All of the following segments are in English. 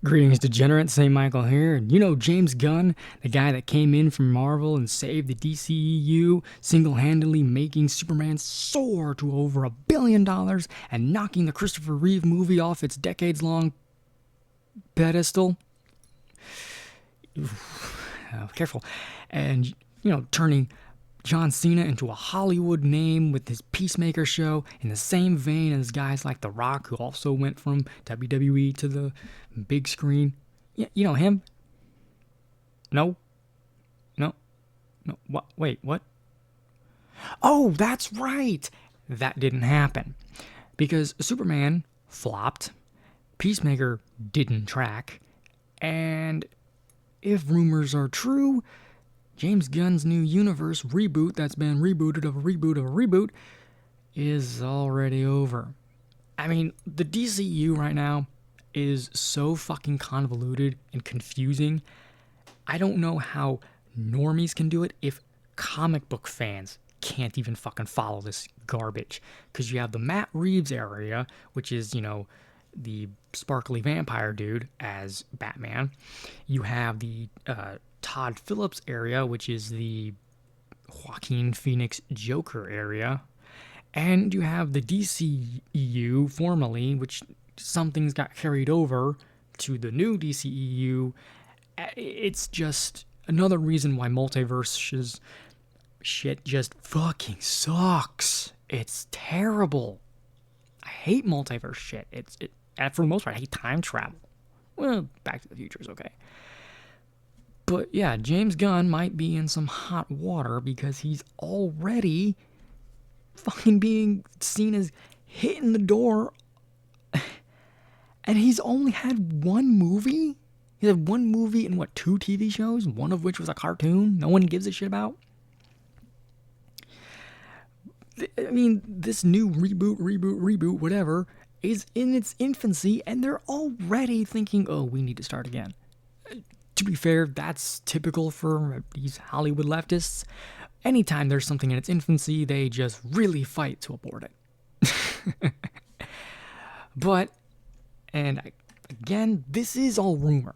Greetings, degenerates. St. Michael here. And you know James Gunn, the guy that came in from Marvel and saved the DCEU, single-handedly making Superman soar to over $1 billion and knocking the Christopher Reeve movie off its decades-long pedestal. Careful. And, you know, turning John Cena into a Hollywood name with his Peacemaker show in the same vein as guys like The Rock, who also went from WWE to the big screen. Yeah, you know him? No? What? Wait, what? Oh, that's right! That didn't happen. Because Superman flopped, Peacemaker didn't track, and if rumors are true, James Gunn's new universe reboot that's been rebooted of a reboot of a reboot is already over. I mean, the DCU right now is so fucking convoluted and confusing. I don't know how normies can do it if comic book fans can't even fucking follow this garbage. Because you have the Matt Reeves area, which is, you know, the sparkly vampire dude as Batman. You have the Todd Phillips area, which is the Joaquin Phoenix Joker area. And you have the DCEU, formerly, which some things got carried over to the new DCEU. It's just another reason why multiverse shit just fucking sucks. It's terrible. I hate multiverse shit. For the most part, I hate time travel. Well, Back to the Future is okay. But yeah, James Gunn might be in some hot water because he's already fucking being seen as hitting the door. And he's only had one movie? He had one movie and what, 2 TV shows? One of which was a cartoon no one gives a shit about? I mean, this new reboot, whatever, is in its infancy, and they're already thinking, oh, we need to start again. To be fair, that's typical for these Hollywood leftists. Anytime there's something in its infancy, they just really fight to abort it. But, and again, this is all rumor.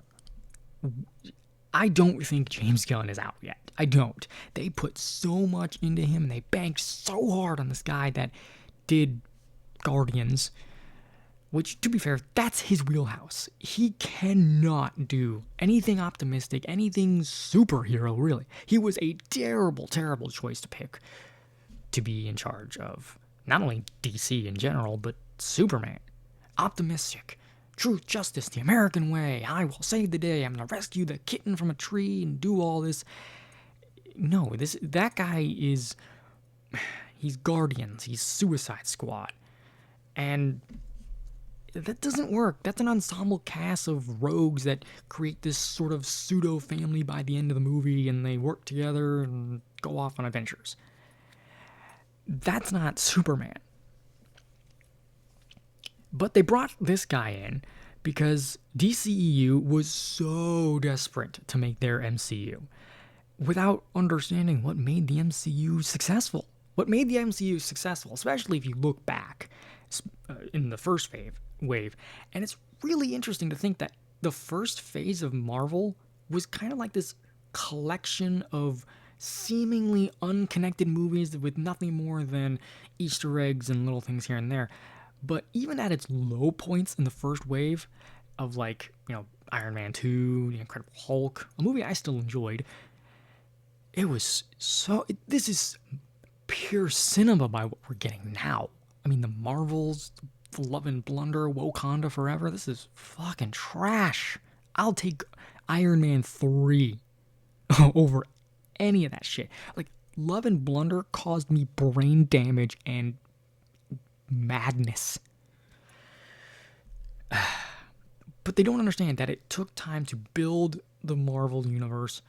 I don't think James Gunn is out yet. I don't. They put so much into him, and they banked so hard on this guy that did Guardians, which, to be fair, that's his wheelhouse. He cannot do anything optimistic, anything superhero, really. He was a terrible, terrible choice to pick to be in charge of not only DC in general, but Superman. Optimistic. Truth, justice, the American way. I will save the day. I'm going to rescue the kitten from a tree and do all this. No, that guy is... He's Guardians. He's Suicide Squad. And that doesn't work. That's an ensemble cast of rogues that create this sort of pseudo-family by the end of the movie, and they work together and go off on adventures. That's not Superman. But they brought this guy in because DCEU was so desperate to make their MCU without understanding what made the MCU successful. What made the MCU successful, especially if you look back in the first wave. And it's really interesting to think that the first phase of Marvel was kind of like this collection of seemingly unconnected movies with nothing more than Easter eggs and little things here and there. But even at its low points in the first wave of, like, you know, Iron Man 2, The Incredible Hulk, a movie I still enjoyed, it was so... This is pure cinema by what we're getting now. I mean, the Marvels, Love and Blunder, Wakanda Forever, this is fucking trash. I'll take Iron Man 3 over any of that shit. Like, Love and Blunder caused me brain damage and madness. But they don't understand that it took time to build the Marvel universe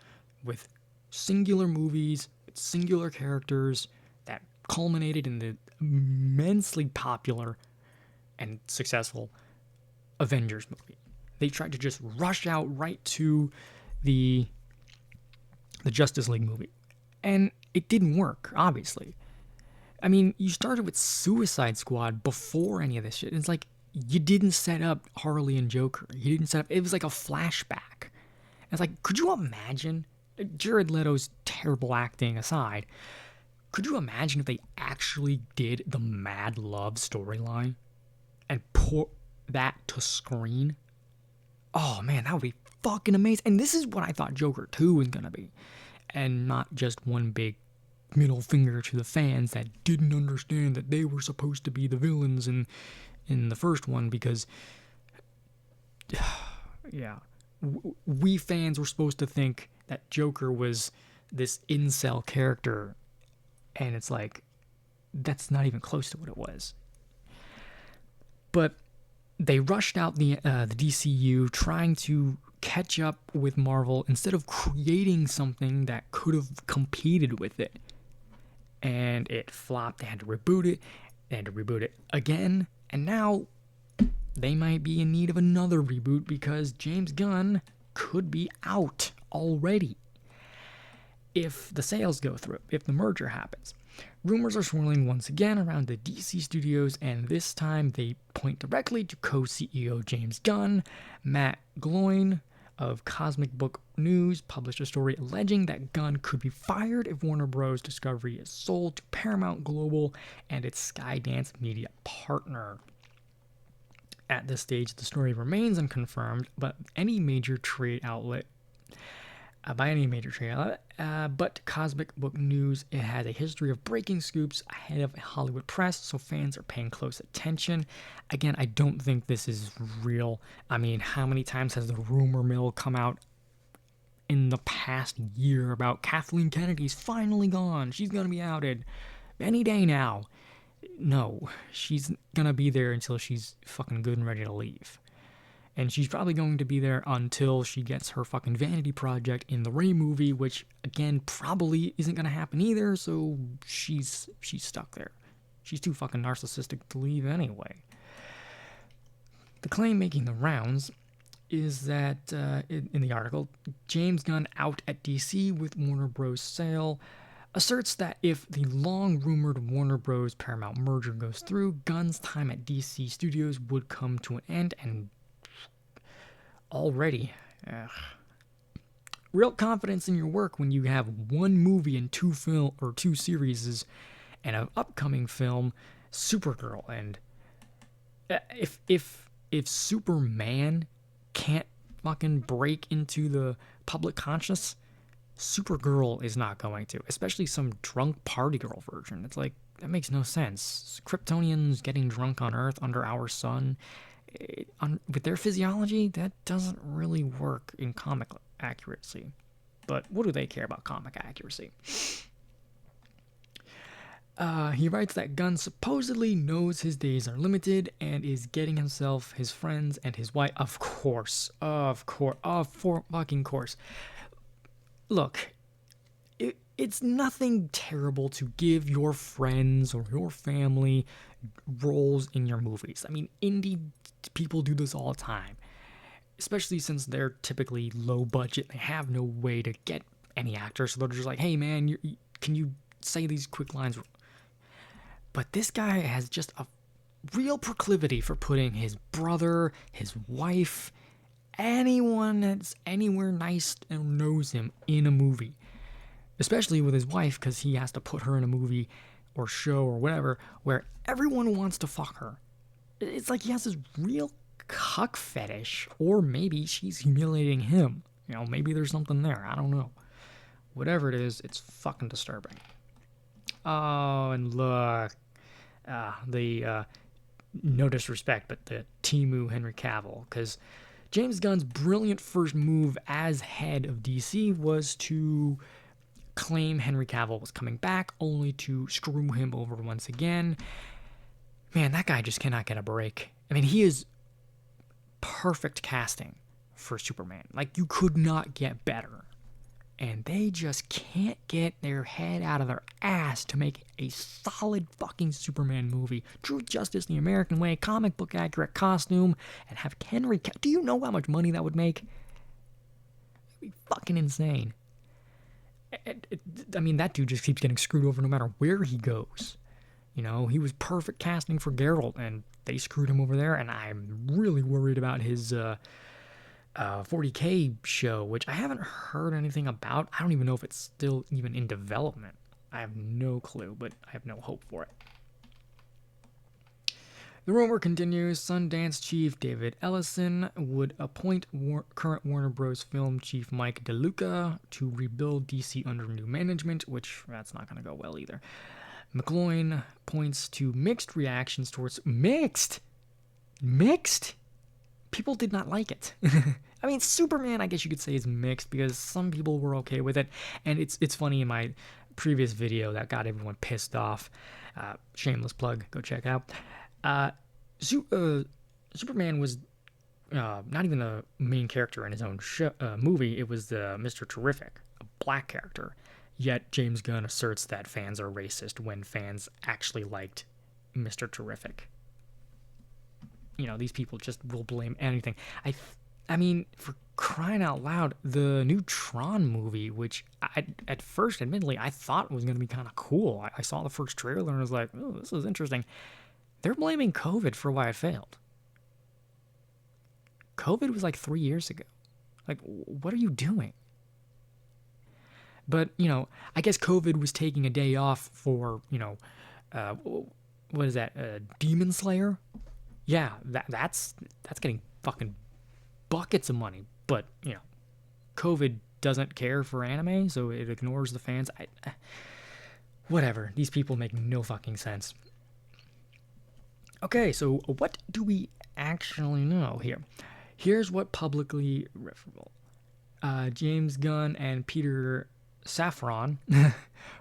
with singular movies, with singular characters that culminated in the immensely popular and successful Avengers movie. They tried to just rush out right to the Justice League movie. And it didn't work, obviously. I mean, you started with Suicide Squad before any of this shit. It's like you didn't set up Harley and Joker. You didn't set up. It was like a flashback. It's like, could you imagine? Jared Leto's terrible acting aside, could you imagine if they actually did the Mad Love storyline and put that to screen? Oh man, that would be fucking amazing. And this is what I thought Joker 2 was gonna be, and not just one big middle finger to the fans that didn't understand that they were supposed to be the villains in the first one, because yeah, we fans were supposed to think that Joker was this incel character, and it's like, that's not even close to what it was. But they rushed out the DCU trying to catch up with Marvel instead of creating something that could have competed with it. And it flopped. They had to reboot it. They had to reboot it again. And now they might be in need of another reboot because James Gunn could be out already if the sales go through, if the merger happens. Rumors are swirling once again around the DC studios, and this time they point directly to co-CEO James Gunn. Matt Gloin of Cosmic Book News published a story alleging that Gunn could be fired if Warner Bros. Discovery is sold to Paramount Global and its Skydance media partner. At this stage, the story remains unconfirmed, but any major trade outlet but Cosmic Book News, it has a history of breaking scoops ahead of Hollywood press, so fans are paying close attention. Again, I don't think this is real. I mean, how many times has the rumor mill come out in the past year about Kathleen Kennedy's finally gone, she's gonna be outed any day now? No, she's gonna be there until she's fucking good and ready to leave. And she's probably going to be there until she gets her fucking vanity project in the Ray movie, which, again, probably isn't going to happen either, so she's stuck there. She's too fucking narcissistic to leave anyway. The claim making the rounds is that, in the article, James Gunn out at DC with Warner Bros. Sale asserts that if the long-rumored Warner Bros. Paramount merger goes through, Gunn's time at DC Studios would come to an end, and already, real confidence in your work when you have one movie and two series and an upcoming film, Supergirl. And if Superman can't fucking break into the public conscious, Supergirl is not going to, especially some drunk party girl version. It's like, that makes no sense. Kryptonians getting drunk on Earth under our sun, with their physiology, that doesn't really work in comic accuracy. But what do they care about comic accuracy? He writes that Gunn supposedly knows his days are limited and is getting himself, his friends, and his wife. Of fucking course. Look, it's nothing terrible to give your friends or your family roles in your movies. I mean, indie people do this all the time, especially since they're typically low budget. They have no way to get any actors, so they're just like, hey man, can you say these quick lines? But this guy has just a real proclivity for putting his brother, his wife, anyone that's anywhere nice and knows him in a movie, especially with his wife, because he has to put her in a movie or show or whatever where everyone wants to fuck her. It's like he has this real cuck fetish, or maybe she's humiliating him. You know, maybe there's something there. I don't know. Whatever it is, it's fucking disturbing. Oh, and look, no disrespect, but the Temu Henry Cavill, because James Gunn's brilliant first move as head of DC was to claim Henry Cavill was coming back, only to screw him over once again. Man, that guy just cannot get a break. I mean, he is perfect casting for Superman. Like, you could not get better. and they just can't get their head out of their ass to make a solid fucking Superman movie. True Justice the American way, comic book accurate costume, and have Henry Cavill. Do you know how much money that would make? It'd be fucking insane. I mean, that dude just keeps getting screwed over no matter where he goes. You know, he was perfect casting for Geralt, and they screwed him over there, and I'm really worried about his 40K show, which I haven't heard anything about. I don't even know if it's still even in development. I have no clue, but I have no hope for it. The rumor continues. Sundance chief David Ellison would appoint current Warner Bros. Film chief Mike DeLuca to rebuild DC under new management, which that's not going to go well either. McGloin points to mixed reactions towards... Mixed? People did not like it. I mean, Superman, I guess you could say, is mixed because some people were okay with it. And it's funny, in my previous video that got everyone pissed off, shameless plug, go check out, Superman was not even the main character in his own movie. It was Mr. Terrific, a black character. Yet James Gunn asserts that fans are racist when fans actually liked Mr. Terrific. You know, these people just will blame anything. I mean, for crying out loud, the new Tron movie, which at first, admittedly, I thought was going to be kind of cool. I saw the first trailer and was like, oh, this is interesting. They're blaming COVID for why it failed. COVID was like 3 years ago. Like, what are you doing? But, you know, I guess COVID was taking a day off for, you know, what is that, Demon Slayer? Yeah, that's getting fucking buckets of money. But, you know, COVID doesn't care for anime, so it ignores the fans. Whatever. These people make no fucking sense. Okay, so what do we actually know here? Here's what publicly referable. James Gunn and Peter Safran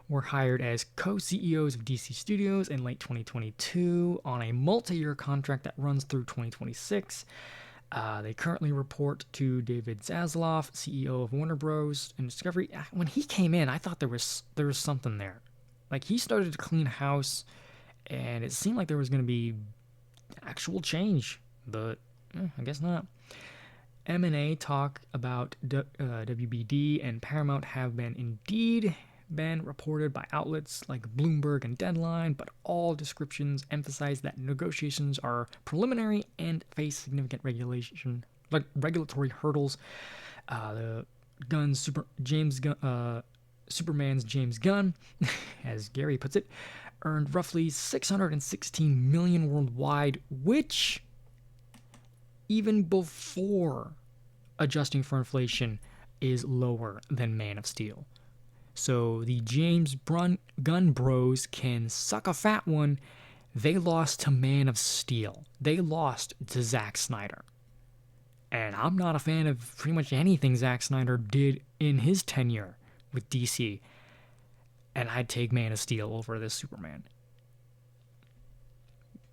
were hired as co-CEOs of DC Studios in late 2022 on a multi-year contract that runs through 2026. They currently report to David Zaslav, CEO of Warner Bros. And Discovery. When he came in, I thought there was something there. Like, he started to clean house, and it seemed like there was going to be actual change, but I guess not. M&A talk about WBD and Paramount have indeed been reported by outlets like Bloomberg and Deadline, but all descriptions emphasize that negotiations are preliminary and face significant regulatory hurdles. Superman's James Gunn, as Gary puts it, earned roughly $616 million worldwide, which, even before adjusting for inflation, is lower than Man of Steel. So the Gunn bros can suck a fat one. They lost to Man of Steel. They lost to Zack Snyder. And I'm not a fan of pretty much anything Zack Snyder did in his tenure with DC. And I'd take Man of Steel over this Superman.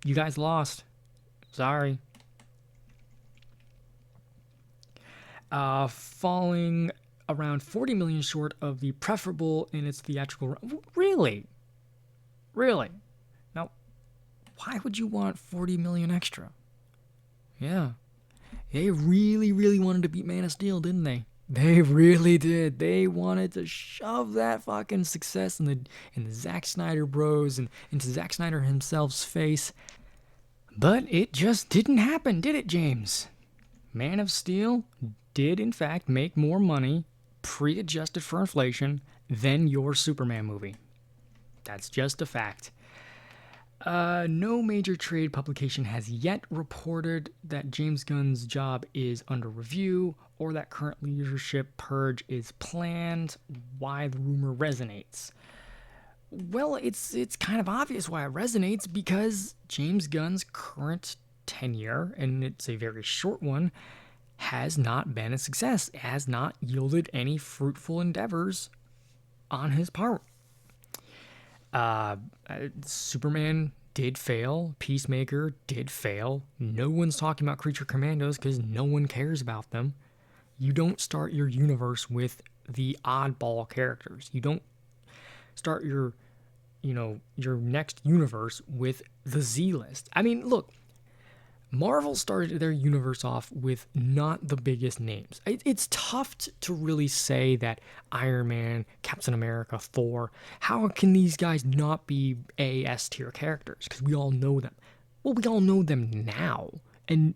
You guys lost. Sorry. Falling around $40 million short of the preferable in its theatrical run. Really? Now, why would you want $40 million extra? Yeah. They really wanted to beat Man of Steel, didn't they? They really did. They wanted to shove that fucking success in the Zack Snyder bros and into Zack Snyder himself's face. But it just didn't happen, did it, James? Man of Steel did, in fact, make more money, pre-adjusted for inflation, than your Superman movie. That's just a fact. No major trade publication has yet reported that James Gunn's job is under review or that current leadership purge is planned. Why the rumor resonates? Well, it's kind of obvious why it resonates, because James Gunn's current tenure, and it's a very short one, has not been a success. It has not yielded any fruitful endeavors on his part. Superman did fail. Peacemaker did fail. No one's talking about Creature Commandos because no one cares about them. You don't start your universe with the oddball characters. You don't start your next universe with the Z list. I mean, look, Marvel started their universe off with not the biggest names. It's tough to really say that Iron Man, Captain America, Thor, how can these guys not be S tier characters? Because we all know them. Well, we all know them now, and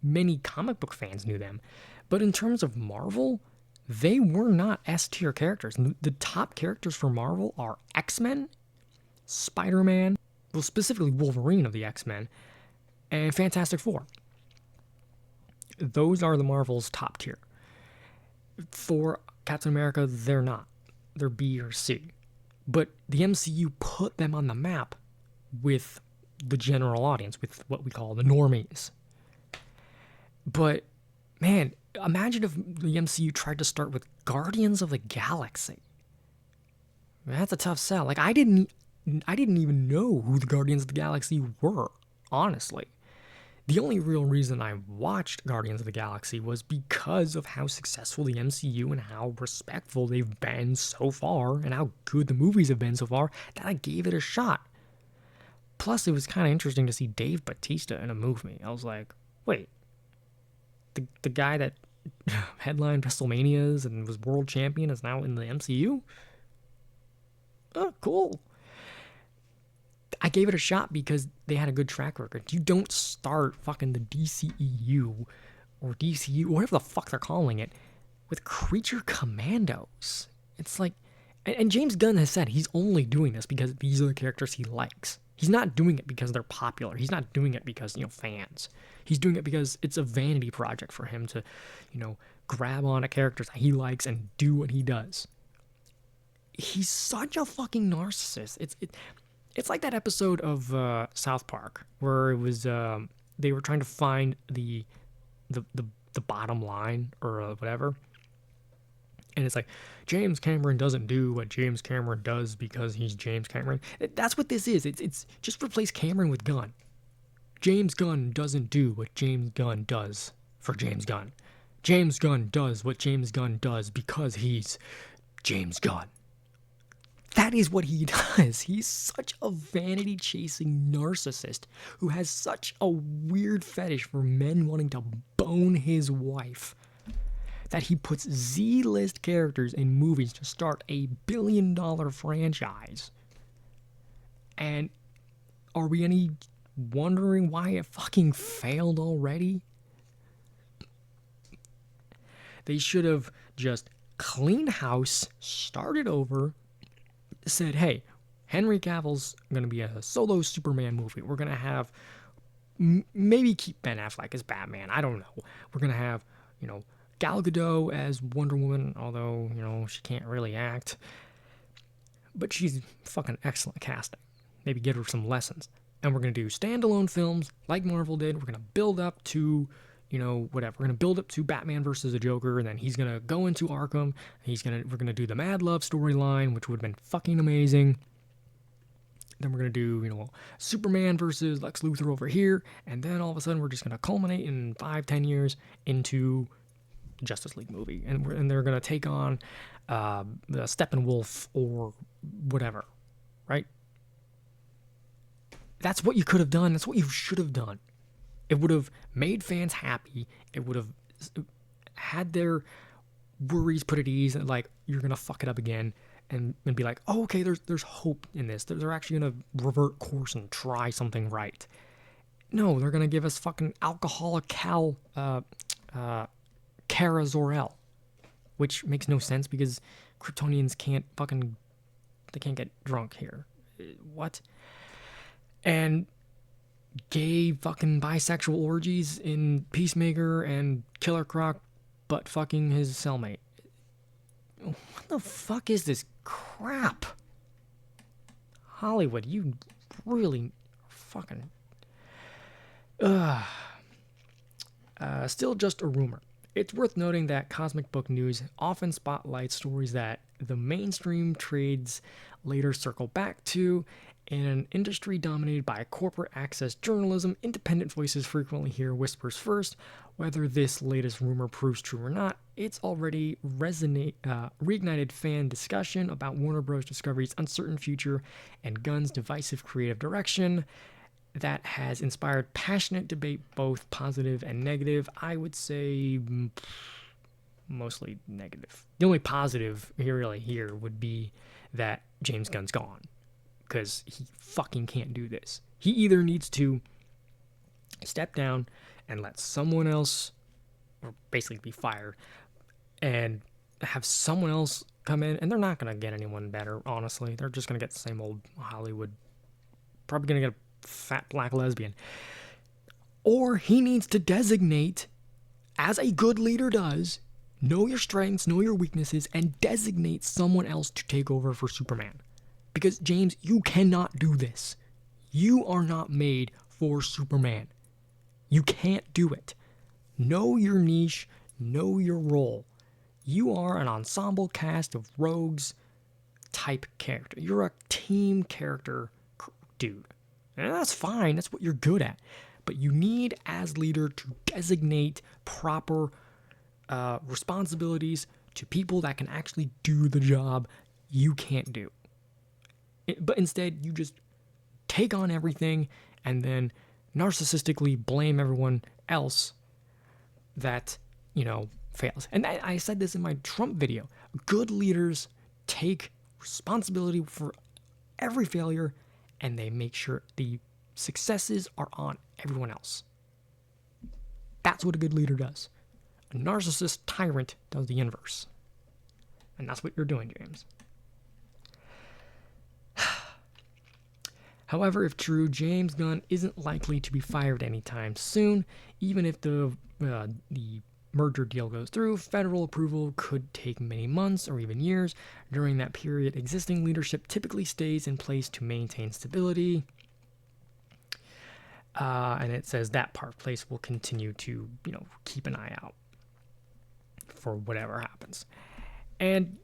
many comic book fans knew them. But in terms of Marvel, they were not S tier characters. The top characters for Marvel are X-Men, Spider-Man, well, specifically Wolverine of the X-Men, and Fantastic Four. Those are the Marvel's top tier. For Captain America, they're not. They're B or C. But the MCU put them on the map with the general audience, with what we call the normies. But, man, imagine if the MCU tried to start with Guardians of the Galaxy. That's a tough sell. Like, I didn't even know who the Guardians of the Galaxy were, honestly. The only real reason I watched Guardians of the Galaxy was because of how successful the MCU and how respectful they've been so far and how good the movies have been so far that I gave it a shot. Plus, it was kind of interesting to see Dave Bautista in a movie. I was like, wait, the guy that headlined WrestleManias and was world champion is now in the MCU? Oh, cool. I gave it a shot because they had a good track record. You don't start fucking the DCEU or DCU, whatever the fuck they're calling it, with creature commandos. It's like, and James Gunn has said he's only doing this because these are the characters he likes. He's not doing it because they're popular. He's not doing it because, fans. He's doing it because it's a vanity project for him to, grab on a characters that he likes and do what he does. He's such a fucking narcissist. It's like that episode of South Park where it was they were trying to find the bottom line or whatever, and it's like James Cameron doesn't do what James Cameron does because he's James Cameron. That's what this is. It's just replace Cameron with Gunn. James Gunn doesn't do what James Gunn does for James Gunn. James Gunn does what James Gunn does because he's James Gunn. That is what he does. He's such a vanity-chasing narcissist who has such a weird fetish for men wanting to bone his wife that he puts Z-list characters in movies to start a billion-dollar franchise. And are we any wondering why it fucking failed already? They should have just cleaned house, started over, said, hey, Henry Cavill's going to be a solo Superman movie. We're going to have, maybe keep Ben Affleck as Batman. I don't know. We're going to have, Gal Gadot as Wonder Woman, although, she can't really act. But she's fucking excellent casting. Maybe get her some lessons. And we're going to do standalone films like Marvel did. We're going to build up to, whatever. We're going to build up to Batman versus the Joker, and then he's going to go into Arkham. We're going to do the Mad Love storyline, which would have been fucking amazing. Then we're going to do, Superman versus Lex Luthor over here. And then all of a sudden we're just going to culminate in 5-10 years into the Justice League movie. And they're going to take on the Steppenwolf or whatever, right? That's what you could have done. That's what you should have done. It would have made fans happy. It would have had their worries put at ease. And like, you're going to fuck it up again. And be like, oh, okay, there's hope in this. They're actually going to revert course and try something right. No, they're going to give us fucking alcoholic Kara Zor-El. Which makes no sense because Kryptonians can't get drunk here. What? And gay fucking bisexual orgies in Peacemaker and Killer Croc butt fucking his cellmate. What the fuck is this crap? Hollywood, you really fucking... Still just a rumor. It's worth noting that Cosmic Book News often spotlights stories that the mainstream trades later circle back to, In an industry dominated by corporate access journalism, independent voices frequently hear whispers first. Whether this latest rumor proves true or not, it's already reignited fan discussion about Warner Bros. Discovery's uncertain future and Gunn's divisive creative direction that has inspired passionate debate, both positive and negative. I would say mostly negative. The only positive here would be that James Gunn's gone, because he fucking can't do this. He either needs to step down and let someone else, or basically be fired, and have someone else come in, and they're not going to get anyone better, honestly. They're just going to get the same old Hollywood, probably going to get a fat black lesbian. Or he needs to designate, as a good leader does, know your strengths, know your weaknesses, and designate someone else to take over for Superman. Because, James, you cannot do this. You are not made for Superman. You can't do it. Know your niche, know your role. You are an ensemble cast of rogues type character. You're a team character dude. And that's fine. That's what you're good at. But you need, as leader, to designate proper responsibilities to people that can actually do the job you can't do. But instead, you just take on everything and then narcissistically blame everyone else that, fails. And I said this in my Trump video. Good leaders take responsibility for every failure, and they make sure the successes are on everyone else. That's what a good leader does. A narcissist tyrant does the inverse. And that's what you're doing, James. However, if true, James Gunn isn't likely to be fired anytime soon. Even if the merger deal goes through, federal approval could take many months or even years. During that period, existing leadership typically stays in place to maintain stability. And it says that place will continue to, keep an eye out for whatever happens. And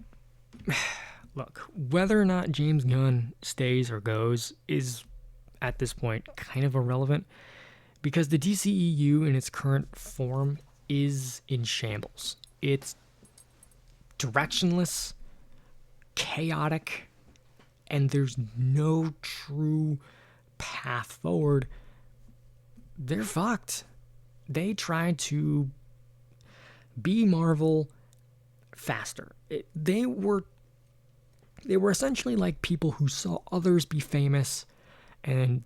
look, whether or not James Gunn stays or goes is, at this point, kind of irrelevant, because the DCEU in its current form is in shambles. It's directionless, chaotic, and there's no true path forward. They're fucked. They tried to be Marvel faster. They were essentially like people who saw others be famous, and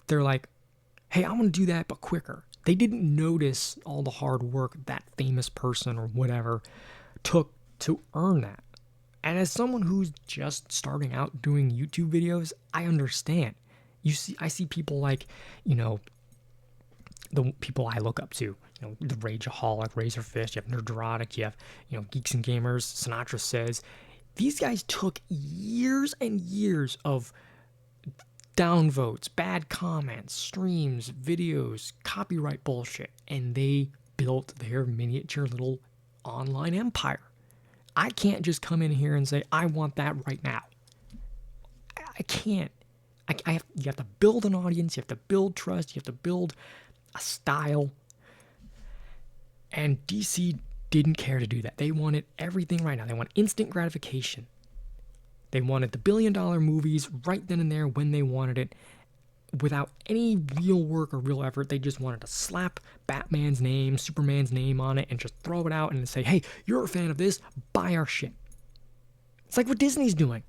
they're like, hey, I want to do that, but quicker. They didn't notice all the hard work that famous person or whatever took to earn that. And as someone who's just starting out doing YouTube videos, I understand. I see people like, the people I look up to, the Rageaholic, Razorfish, you have Nerdrotic, you have, Geeks and Gamers, Sinatra Says. These guys took years and years of downvotes, bad comments, streams, videos, copyright bullshit, and they built their miniature little online empire. I can't just come in here and say, I want that right now. I can't. You have to build an audience, you have to build trust, you have to build a style. And DC didn't care to do that. They wanted everything right now. They want instant gratification. They wanted the billion-dollar movies right then and there when they wanted it, without any real work or real effort. They just wanted to slap Batman's name, Superman's name on it, and just throw it out and say, hey, you're a fan of this, buy our shit. It's like what Disney's doing.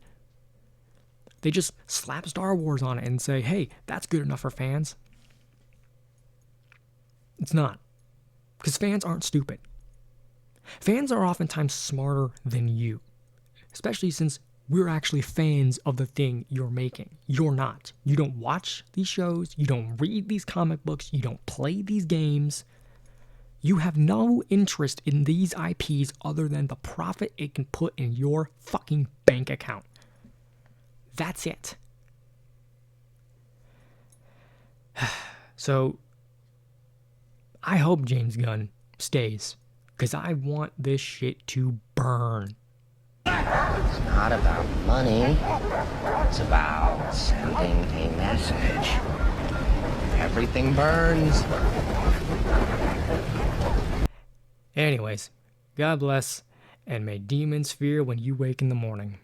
They just slap Star Wars on it and say, hey, that's good enough for fans. It's not. Because fans aren't stupid. Fans are oftentimes smarter than you. Especially since we're actually fans of the thing you're making. You're not. You don't watch these shows. You don't read these comic books. You don't play these games. You have no interest in these IPs other than the profit it can put in your fucking bank account. That's it. So, I hope James Gunn stays, because I want this shit to burn. That hurts! not about money. It's about sending a message. Everything burns. Anyways, God bless, and may demons fear when you wake in the morning.